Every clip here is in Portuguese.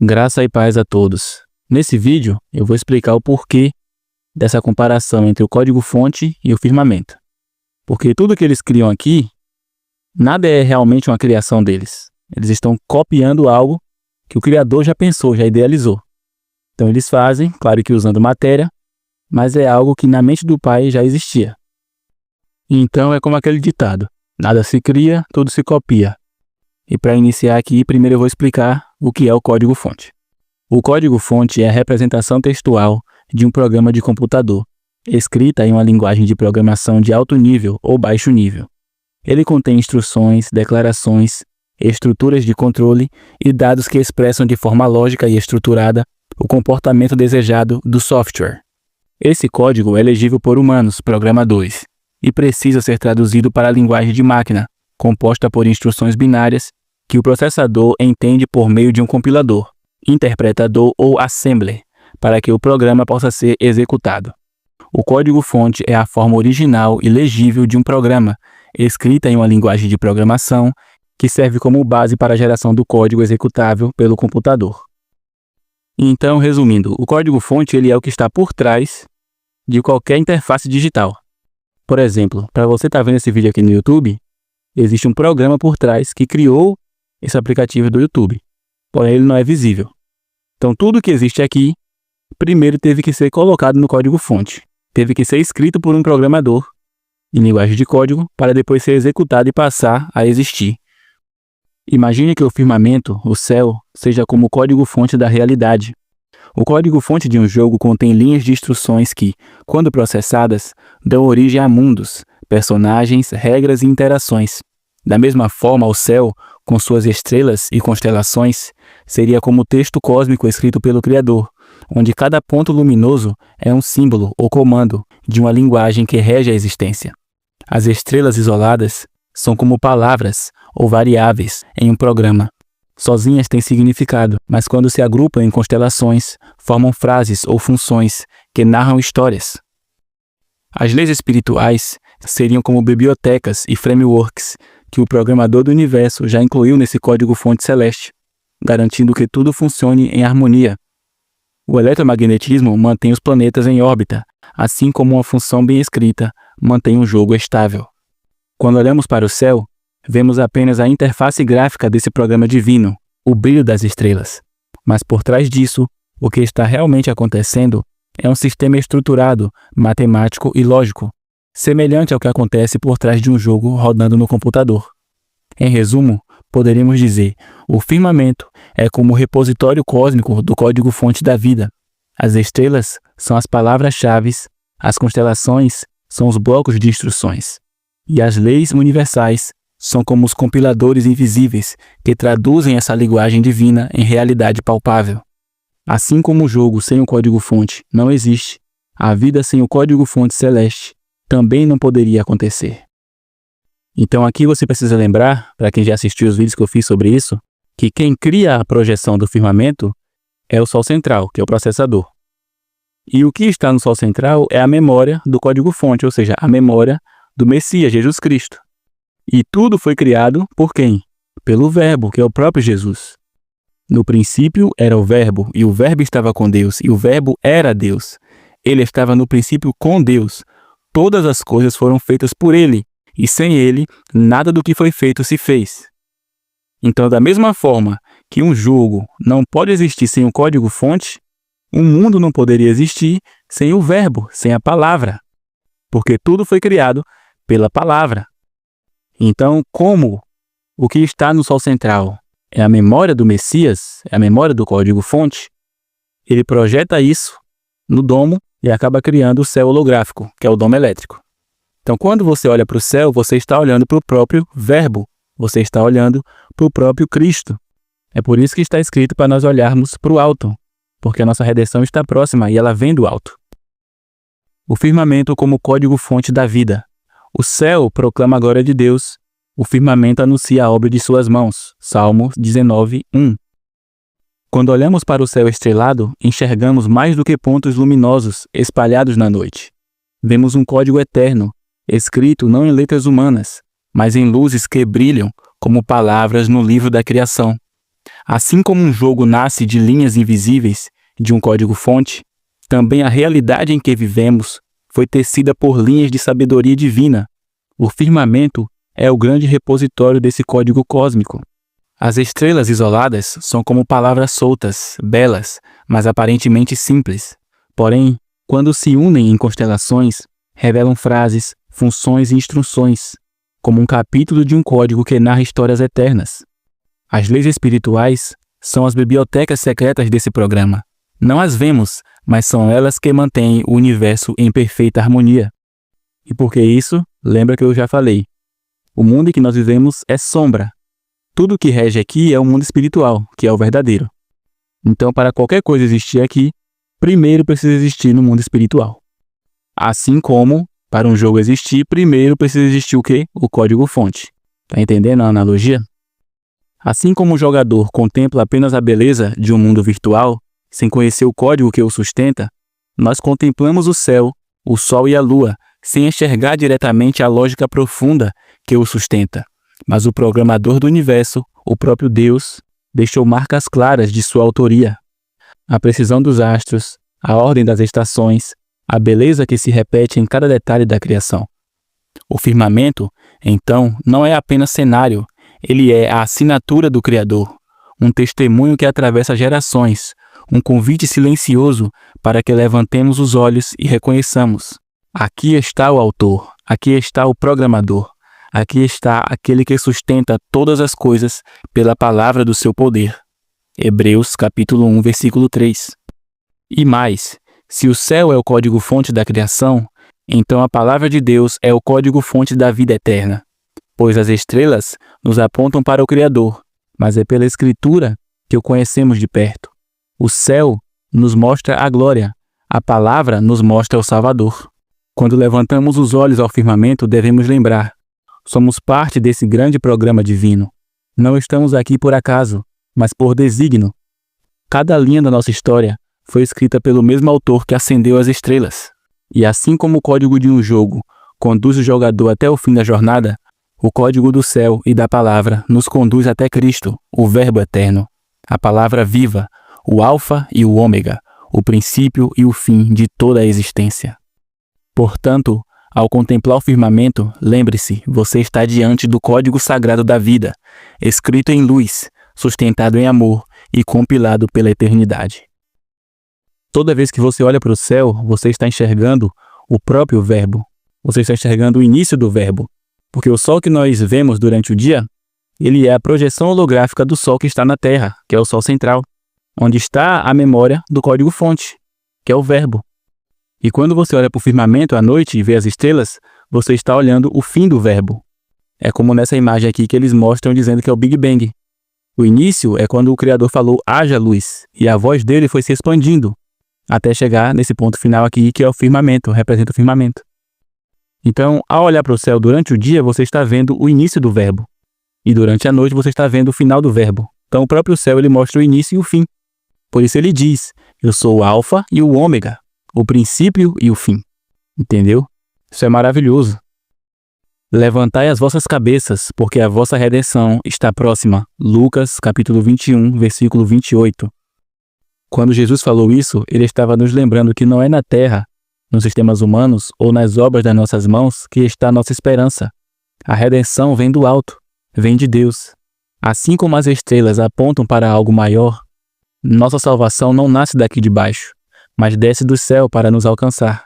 Graça e paz a todos. Nesse vídeo, eu vou explicar o porquê dessa comparação entre o código-fonte e o firmamento. Porque tudo que eles criam aqui, nada é realmente uma criação deles. Eles estão copiando algo que o Criador já pensou, já idealizou. Então eles fazem, claro que usando matéria, mas é algo que na mente do Pai já existia. Então é como aquele ditado: nada se cria, tudo se copia. E para iniciar aqui, primeiro eu vou explicar o que é o código-fonte. O código-fonte é a representação textual de um programa de computador, escrita em uma linguagem de programação de alto nível ou baixo nível. Ele contém instruções, declarações, estruturas de controle e dados que expressam de forma lógica e estruturada o comportamento desejado do software. Esse código é legível por humanos, programadores, e precisa ser traduzido para a linguagem de máquina, composta por instruções binárias que o processador entende por meio de um compilador, interpretador ou assembler, para que o programa possa ser executado. O código-fonte é a forma original e legível de um programa, escrita em uma linguagem de programação que serve como base para a geração do código executável pelo computador. Então, resumindo, o código-fonte ele é o que está por trás de qualquer interface digital. Por exemplo, para você estar vendo esse vídeo aqui no YouTube, existe um programa por trás que criou esse aplicativo do YouTube, porém ele não é visível. Então tudo que existe aqui, primeiro teve que ser colocado no código-fonte. Teve que ser escrito por um programador em linguagem de código para depois ser executado e passar a existir. Imagine que o firmamento, o céu, seja como o código-fonte da realidade. O código-fonte de um jogo contém linhas de instruções que, quando processadas, dão origem a mundos, personagens, regras e interações. Da mesma forma, o céu, com suas estrelas e constelações, seria como o texto cósmico escrito pelo Criador, onde cada ponto luminoso é um símbolo ou comando de uma linguagem que rege a existência. As estrelas isoladas são como palavras ou variáveis em um programa. Sozinhas têm significado, mas quando se agrupam em constelações, formam frases ou funções que narram histórias. As leis espirituais seriam como bibliotecas e frameworks que o programador do universo já incluiu nesse código-fonte celeste, garantindo que tudo funcione em harmonia. O eletromagnetismo mantém os planetas em órbita, assim como uma função bem escrita mantém um jogo estável. Quando olhamos para o céu, vemos apenas a interface gráfica desse programa divino, o brilho das estrelas. Mas por trás disso, o que está realmente acontecendo é um sistema estruturado, matemático e lógico, semelhante ao que acontece por trás de um jogo rodando no computador. Em resumo, poderíamos dizer, o firmamento é como o repositório cósmico do código-fonte da vida. As estrelas são as palavras-chave, as constelações são os blocos de instruções, e as leis universais são como os compiladores invisíveis que traduzem essa linguagem divina em realidade palpável. Assim como o jogo sem o código-fonte não existe, a vida sem o código-fonte celeste também não poderia acontecer. Então aqui você precisa lembrar, para quem já assistiu os vídeos que eu fiz sobre isso, que quem cria a projeção do firmamento é o Sol central, que é o processador. E o que está no Sol central é a memória do código-fonte, ou seja, a memória do Messias, Jesus Cristo. E tudo foi criado por quem? Pelo Verbo, que é o próprio Jesus. No princípio era o Verbo, e o Verbo estava com Deus, e o Verbo era Deus. Ele estava no princípio com Deus. Todas as coisas foram feitas por ele, e sem ele, nada do que foi feito se fez. Então, da mesma forma que um jogo não pode existir sem o código-fonte, um mundo não poderia existir sem o Verbo, sem a palavra. Porque tudo foi criado pela palavra. Então, como o que está no Sol central é a memória do Messias, é a memória do código-fonte, ele projeta isso no domo e acaba criando o céu holográfico, que é o domo elétrico. Então, quando você olha para o céu, você está olhando para o próprio Verbo, você está olhando para o próprio Cristo. É por isso que está escrito para nós olharmos para o alto, porque a nossa redenção está próxima e ela vem do alto. O firmamento como código-fonte da vida. O céu proclama a glória de Deus, o firmamento anuncia a obra de suas mãos. Salmo 19:1. Quando olhamos para o céu estrelado, enxergamos mais do que pontos luminosos espalhados na noite. Vemos um código eterno, escrito não em letras humanas, mas em luzes que brilham como palavras no livro da criação. Assim como um jogo nasce de linhas invisíveis, de um código-fonte, também a realidade em que vivemos foi tecida por linhas de sabedoria divina. O firmamento é o grande repositório desse código cósmico. As estrelas isoladas são como palavras soltas, belas, mas aparentemente simples. Porém, quando se unem em constelações, revelam frases, funções e instruções, como um capítulo de um código que narra histórias eternas. As leis espirituais são as bibliotecas secretas desse programa. Não as vemos, mas são elas que mantêm o universo em perfeita harmonia. E por que isso? Lembra que eu já falei. O mundo em que nós vivemos é sombra. Tudo que rege aqui é o mundo espiritual, que é o verdadeiro. Então, para qualquer coisa existir aqui, primeiro precisa existir no mundo espiritual. Assim como, para um jogo existir, primeiro precisa existir o quê? O código-fonte. Tá entendendo a analogia? Assim como o jogador contempla apenas a beleza de um mundo virtual, sem conhecer o código que o sustenta, nós contemplamos o céu, o sol e a lua, sem enxergar diretamente a lógica profunda que o sustenta. Mas o programador do universo, o próprio Deus, deixou marcas claras de sua autoria. A precisão dos astros, a ordem das estações, a beleza que se repete em cada detalhe da criação. O firmamento, então, não é apenas cenário, ele é a assinatura do Criador, um testemunho que atravessa gerações, um convite silencioso para que levantemos os olhos e reconheçamos. Aqui está o autor, aqui está o programador, aqui está aquele que sustenta todas as coisas pela palavra do seu poder. Hebreus capítulo 1, versículo 3. E mais, se o céu é o código-fonte da criação, então a palavra de Deus é o código-fonte da vida eterna. Pois as estrelas nos apontam para o Criador, mas é pela Escritura que o conhecemos de perto. O céu nos mostra a glória, a palavra nos mostra o Salvador. Quando levantamos os olhos ao firmamento, devemos lembrar: somos parte desse grande programa divino. Não estamos aqui por acaso, mas por desígnio. Cada linha da nossa história foi escrita pelo mesmo autor que acendeu as estrelas. E assim como o código de um jogo conduz o jogador até o fim da jornada, o código do céu e da palavra nos conduz até Cristo, o Verbo eterno, a palavra viva, o Alfa e o Ômega, o princípio e o fim de toda a existência. Portanto, ao contemplar o firmamento, lembre-se, você está diante do código sagrado da vida, escrito em luz, sustentado em amor e compilado pela eternidade. Toda vez que você olha para o céu, você está enxergando o próprio Verbo. Você está enxergando o início do Verbo. Porque o sol que nós vemos durante o dia, ele é a projeção holográfica do sol que está na Terra, que é o sol central, onde está a memória do código-fonte, que é o Verbo. E quando você olha para o firmamento à noite e vê as estrelas, você está olhando o fim do Verbo. É como nessa imagem aqui que eles mostram dizendo que é o Big Bang. O início é quando o Criador falou, haja luz, e a voz dele foi se expandindo, até chegar nesse ponto final aqui, que é o firmamento, representa o firmamento. Então, ao olhar para o céu durante o dia, você está vendo o início do Verbo. E durante a noite, você está vendo o final do Verbo. Então, o próprio céu ele mostra o início e o fim. Por isso ele diz, eu sou o Alfa e o Ômega, o princípio e o fim. Entendeu? Isso é maravilhoso. Levantai as vossas cabeças, porque a vossa redenção está próxima. Lucas, capítulo 21, versículo 28. Quando Jesus falou isso, ele estava nos lembrando que não é na terra, nos sistemas humanos ou nas obras das nossas mãos que está a nossa esperança. A redenção vem do alto, vem de Deus. Assim como as estrelas apontam para algo maior, nossa salvação não nasce daqui de baixo, mas desce do céu para nos alcançar.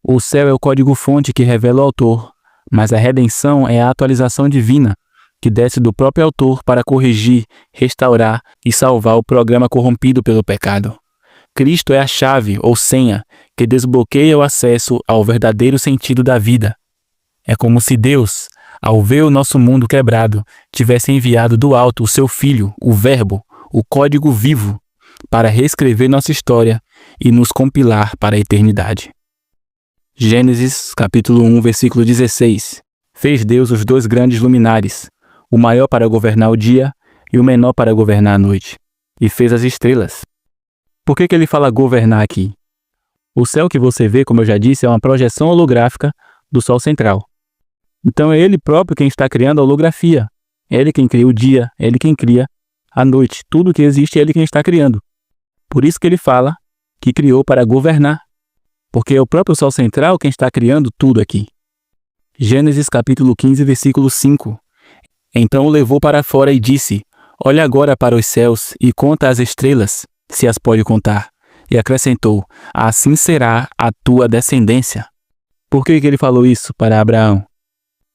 O céu é o código-fonte que revela o autor, mas a redenção é a atualização divina, que desce do próprio autor para corrigir, restaurar e salvar o programa corrompido pelo pecado. Cristo é a chave ou senha que desbloqueia o acesso ao verdadeiro sentido da vida. É como se Deus, ao ver o nosso mundo quebrado, tivesse enviado do alto o seu Filho, o Verbo, o código vivo, para reescrever nossa história e nos compilar para a eternidade. Gênesis, capítulo 1, versículo 16. Fez Deus os dois grandes luminares, o maior para governar o dia e o menor para governar a noite, e fez as estrelas. Por que ele fala governar aqui? O céu que você vê, como eu já disse, é uma projeção holográfica do Sol central. Então é ele próprio quem está criando a holografia. É ele quem cria o dia, é ele quem cria a noite, tudo que existe é Ele quem está criando. Por isso que Ele fala que criou para governar, porque é o próprio Sol Central quem está criando tudo aqui. Gênesis capítulo 15, versículo 5. Então o levou para fora e disse: olha agora para os céus e conta as estrelas, se as pode contar. E acrescentou: assim será a tua descendência. Por que ele falou isso para Abraão?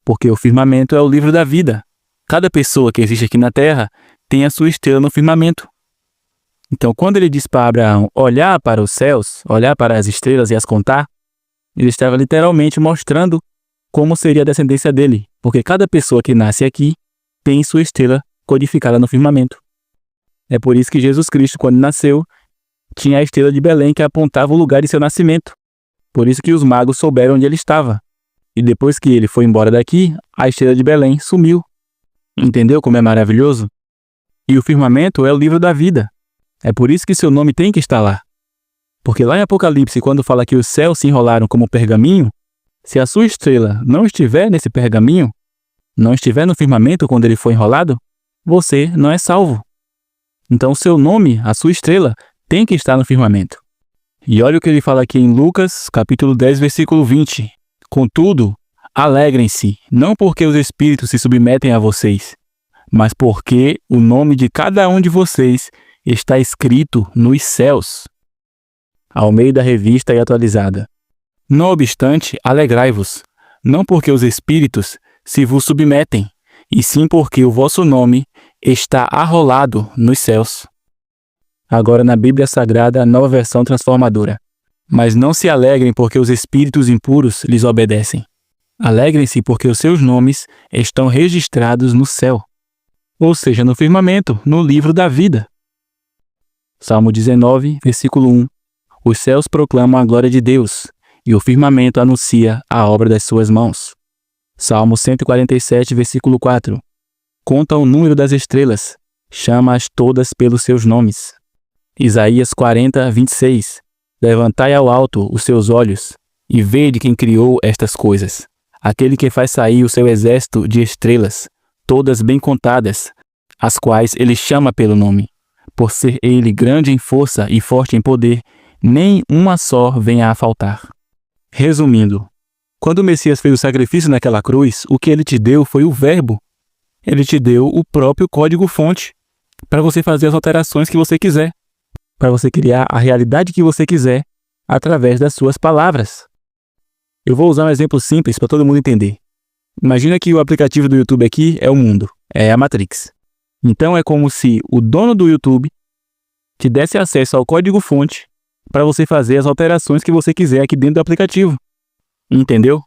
Porque o firmamento é o livro da vida. Cada pessoa que existe aqui na terra tem a sua estrela no firmamento. Então, quando ele diz para Abraão olhar para os céus, olhar para as estrelas e as contar, ele estava literalmente mostrando como seria a descendência dele, porque cada pessoa que nasce aqui tem sua estrela codificada no firmamento. É por isso que Jesus Cristo, quando nasceu, tinha a estrela de Belém que apontava o lugar de seu nascimento. Por isso que os magos souberam onde ele estava. E depois que ele foi embora daqui, a estrela de Belém sumiu. Entendeu como é maravilhoso? E o firmamento é o livro da vida. É por isso que seu nome tem que estar lá. Porque lá em Apocalipse, quando fala que os céus se enrolaram como pergaminho, se a sua estrela não estiver nesse pergaminho, não estiver no firmamento quando ele foi enrolado, você não é salvo. Então o seu nome, a sua estrela, tem que estar no firmamento. E olha o que ele fala aqui em Lucas, capítulo 10, versículo 20. Contudo, alegrem-se, não porque os espíritos se submetem a vocês, mas porque o nome de cada um de vocês está escrito nos céus. Almeida Revista e Atualizada. Não obstante, alegrai-vos, não porque os espíritos se vos submetem, e sim porque o vosso nome está arrolado nos céus. Agora na Bíblia Sagrada, Nova Versão Transformadora. Mas não se alegrem porque os espíritos impuros lhes obedecem. Alegrem-se porque os seus nomes estão registrados no céu, ou seja, no firmamento, no livro da vida. Salmo 19, versículo 1. Os céus proclamam a glória de Deus, e o firmamento anuncia a obra das suas mãos. Salmo 147, versículo 4. Conta o número das estrelas, chama-as todas pelos seus nomes. Isaías 40, 26. Levantai ao alto os seus olhos, e vede quem criou estas coisas. Aquele que faz sair o seu exército de estrelas, todas bem contadas, as quais ele chama pelo nome. Por ser ele grande em força e forte em poder, nem uma só venha a faltar. Resumindo, quando o Messias fez o sacrifício naquela cruz, o que ele te deu foi o verbo. Ele te deu o próprio código-fonte para você fazer as alterações que você quiser, para você criar a realidade que você quiser através das suas palavras. Eu vou usar um exemplo simples para todo mundo entender. Imagina que o aplicativo do YouTube aqui é o mundo, é a Matrix. Então é como se o dono do YouTube te desse acesso ao código-fonte para você fazer as alterações que você quiser aqui dentro do aplicativo. Entendeu?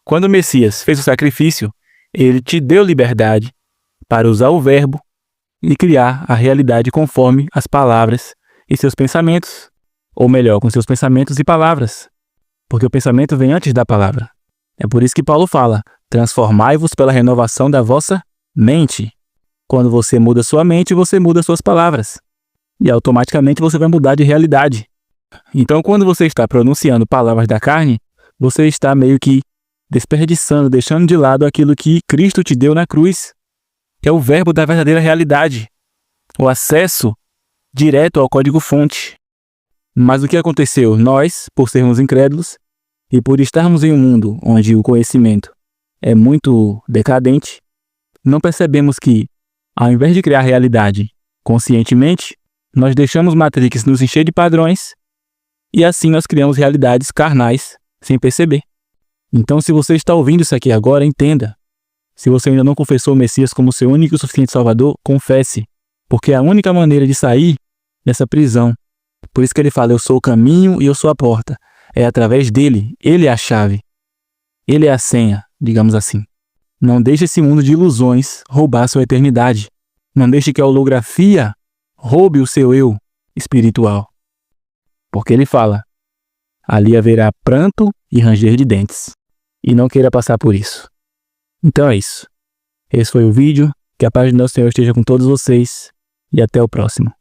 Quando o Messias fez o sacrifício, ele te deu liberdade para usar o verbo e criar a realidade conforme as palavras e seus pensamentos. Ou melhor, com seus pensamentos e palavras. Porque o pensamento vem antes da palavra. É por isso que Paulo fala: transformai-vos pela renovação da vossa mente. Quando você muda sua mente, você muda suas palavras. E automaticamente você vai mudar de realidade. Então, quando você está pronunciando palavras da carne, você está meio que desperdiçando, deixando de lado aquilo que Cristo te deu na cruz, que é o verbo da verdadeira realidade, o acesso direto ao código-fonte. Mas o que aconteceu? Nós, por sermos incrédulos e por estarmos em um mundo onde o conhecimento é muito decadente, não percebemos que, ao invés de criar realidade conscientemente, nós deixamos Matrix nos encher de padrões e assim nós criamos realidades carnais sem perceber. Então, se você está ouvindo isso aqui agora, entenda. Se você ainda não confessou o Messias como seu único e suficiente Salvador, confesse, porque é a única maneira de sair dessa prisão. Por isso que ele fala: eu sou o caminho e eu sou a porta. É através dele, ele é a chave. Ele é a senha, digamos assim. Não deixe esse mundo de ilusões roubar sua eternidade. Não deixe que a holografia roube o seu eu espiritual. Porque ele fala: ali haverá pranto e ranger de dentes. E não queira passar por isso. Então é isso. Esse foi o vídeo. Que a paz do nosso Senhor esteja com todos vocês. E até o próximo.